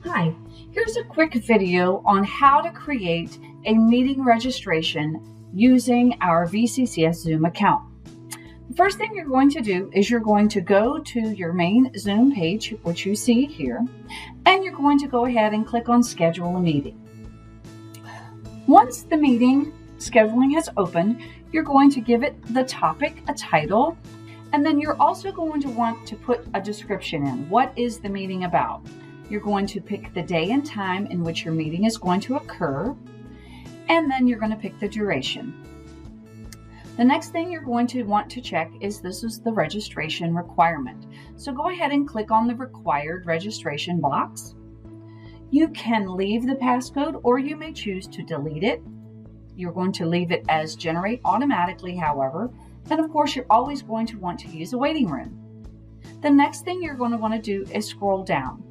Hi, here's a quick video on how to create a meeting registration using our VCCS Zoom account. The first thing you're going to do is you're going to go to your main Zoom page, which you see here, and you're going to go ahead and click on Schedule a Meeting. Once the meeting scheduling has opened, you're going to give it the topic, a title, and then you're also going to want to put a description in. What is the meeting about? You're going to pick the day and time in which your meeting is going to occur, and then you're going to pick the duration. The next thing you're going to want to check is this is the registration requirement. So go ahead and click on the required registration box. You can leave the passcode or you may choose to delete it. You're going to leave it as generate automatically, however, and of course you're always going to want to use a waiting room. The next thing you're going to want to do is scroll down.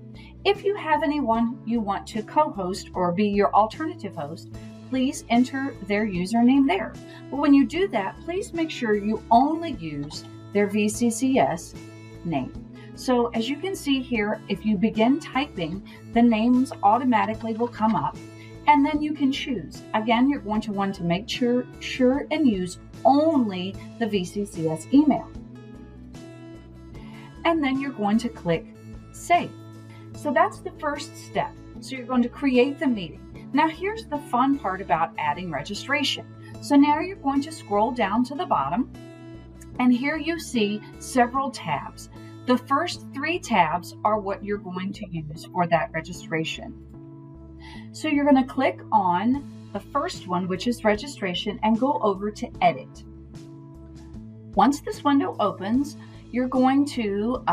If you have anyone you want to co-host or be your alternative host, please enter their username there. But when you do that, please make sure you only use their VCCS name. So as you can see here, if you begin typing, the names automatically will come up, and then you can choose. Again, you're going to want to make sure and use only the VCCS email. And then you're going to click Save. So that's the first step. So you're going to create the meeting. Now here's the fun part about adding registration. So now you're going to scroll down to the bottom, and here you see several tabs. The first 3 tabs are what you're going to use for that registration. So you're going to click on the first one, which is registration, and go over to Edit. Once this window opens, you're going to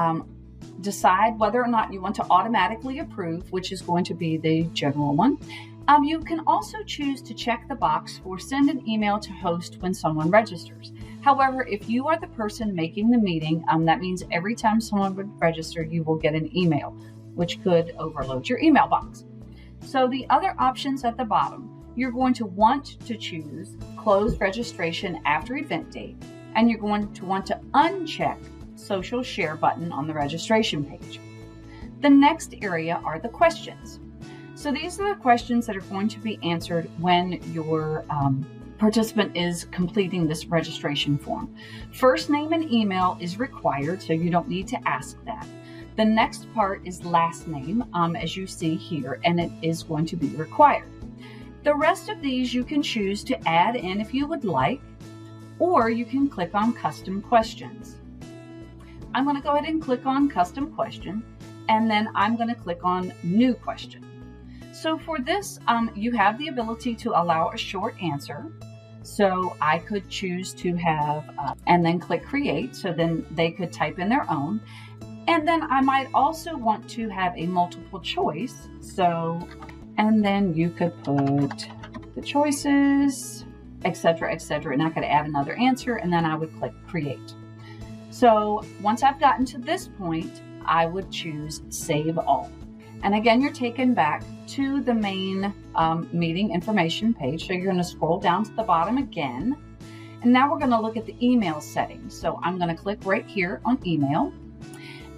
decide whether or not you want to automatically approve, which is going to be the general one. You can also choose to check the box for send an email to host when someone registers. However, if you are the person making the meeting, that means every time someone would register, you will get an email, which could overload your email box. So the other options at the bottom, you're going to want to choose close registration after event date, and you're going to want to uncheck social share button on the registration page. The next area are the questions. So these are the questions that are going to be answered when your participant is completing this registration form. First name and email is required, so you don't need to ask that. The next part is last name, as you see here, and it is going to be required. The rest of these you can choose to add in if you would like, or you can click on custom questions. I'm going to go ahead and click on custom question, and then I'm going to click on new question. So for this, you have the ability to allow a short answer. So I could choose to have, and then click create. So then they could type in their own. And then I might also want to have a multiple choice. So, and then you could put the choices, etc., etc. And I could add another answer, and then I would click create. So once I've gotten to this point, I would choose Save All. And again, you're taken back to the main meeting information page. So you're going to scroll down to the bottom again. And now we're going to look at the email settings. So I'm going to click right here on email.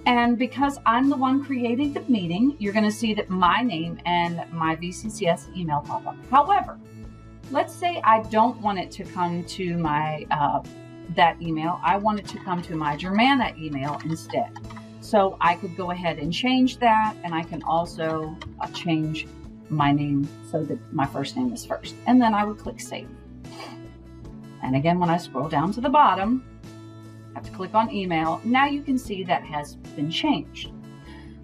And because I'm the one creating the meeting, you're going to see that my name and my VCCS email pop up. However, let's say I don't want it to come to my that email. I want it to come to my Germanna email instead. So I could go ahead and change that, and I can also change my name so that my first name is first. And then I would click Save. And again, when I scroll down to the bottom, I have to click on email. Now you can see that has been changed.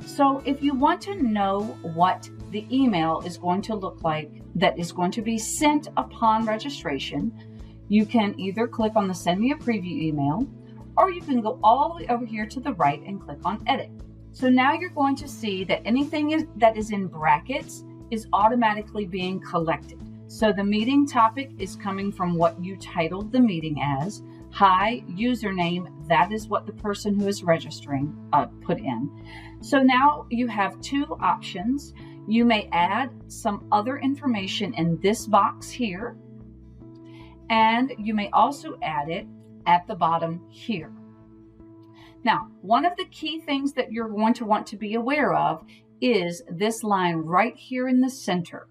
So if you want to know what the email is going to look like that is going to be sent upon registration, you can either click on the Send Me a Preview email, or you can go all the way over here to the right and click on Edit. So now you're going to see that anything that is in brackets is automatically being collected. So the meeting topic is coming from what you titled the meeting as. Hi, username, that is what the person who is registering put in. So now you have 2 options. You may add some other information in this box here, and you may also add it at the bottom here. Now, one of the key things that you're going to want to be aware of is this line right here in the center.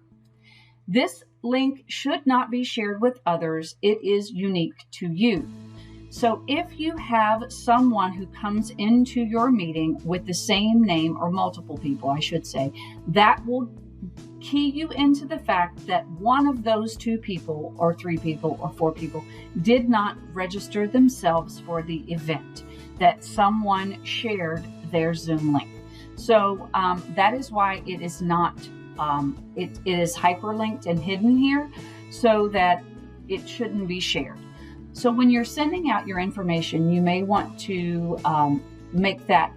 This link should not be shared with others. It is unique to you. So if you have someone who comes into your meeting with the same name, or multiple people, I should say, that will key you into the fact that one of those 2 people or 3 people or 4 people did not register themselves for the event, that someone shared their Zoom link. So that is why it is not, it is hyperlinked and hidden here, so that it shouldn't be shared. So when you're sending out your information, you may want to make that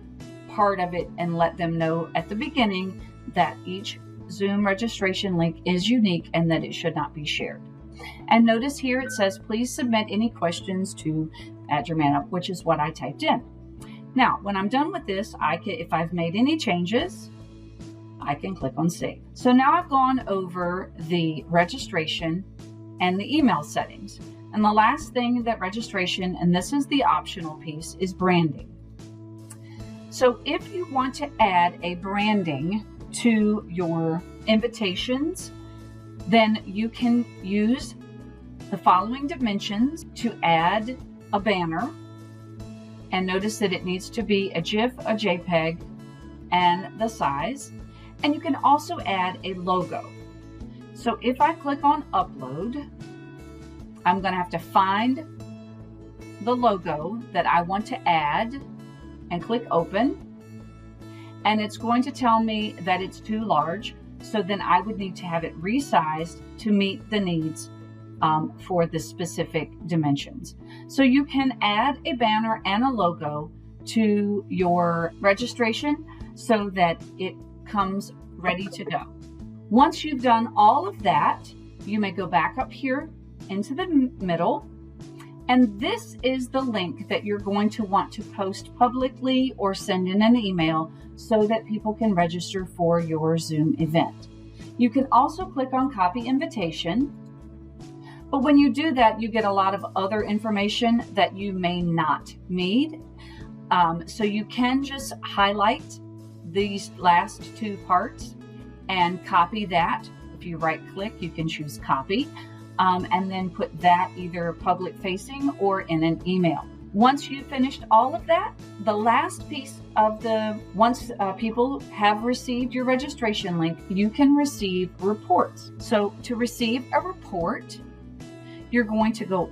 part of it and let them know at the beginning that each Zoom registration link is unique and that it should not be shared. And notice here it says, please submit any questions to @Germana, which is what I typed in. Now, when I'm done with this, if I've made any changes, I can click on Save. So now I've gone over the registration and the email settings. And the last thing that registration, and this is the optional piece, is branding. So if you want to add a branding to your invitations, then you can use the following dimensions to add a banner. And notice that it needs to be a GIF, a JPEG, and the size. And you can also add a logo. So if I click on Upload, I'm going to have to find the logo that I want to add and click Open. And it's going to tell me that it's too large, so then I would need to have it resized to meet the needs for the specific dimensions. So you can add a banner and a logo to your registration so that it comes ready to go. Once you've done all of that, you may go back up here into the middle, and this is the link that you're going to want to post publicly or send in an email so that people can register for your Zoom event. You can also click on Copy Invitation, but when you do that, you get a lot of other information that you may not need. So you can just highlight these last 2 parts and copy that. If you right click, you can choose Copy, and then put that either public facing or in an email. Once you've finished all of that, the last piece of once people have received your registration link, you can receive reports. So to receive a report, you're going to go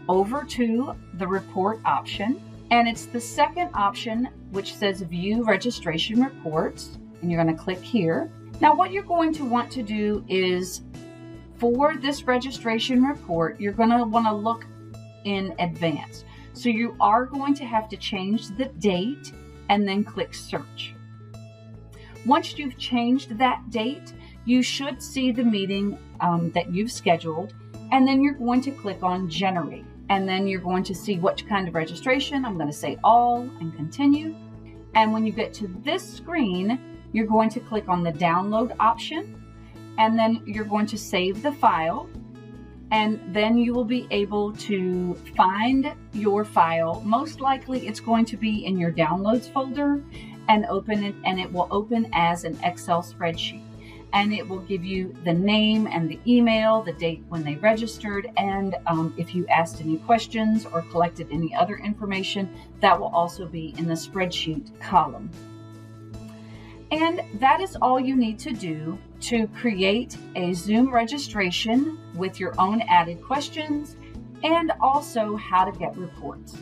over to the report option, and it's the second option which says View Registration Reports, and you're going to click here. Now what you're going to want to do is, for this registration report, you're going to want to look in advance. So you are going to have to change the date and then click Search. Once you've changed that date, you should see the meeting that you've scheduled, and then you're going to click on Generate. And then you're going to see what kind of registration. I'm going to say All and Continue. And when you get to this screen, you're going to click on the Download option, and then you're going to save the file, and then you will be able to find your file. Most likely it's going to be in your Downloads folder, and open it, and it will open as an Excel spreadsheet. And it will give you the name and the email, the date when they registered, and if you asked any questions or collected any other information, that will also be in the spreadsheet column. And that is all you need to do to create a Zoom registration with your own added questions, and also how to get reports.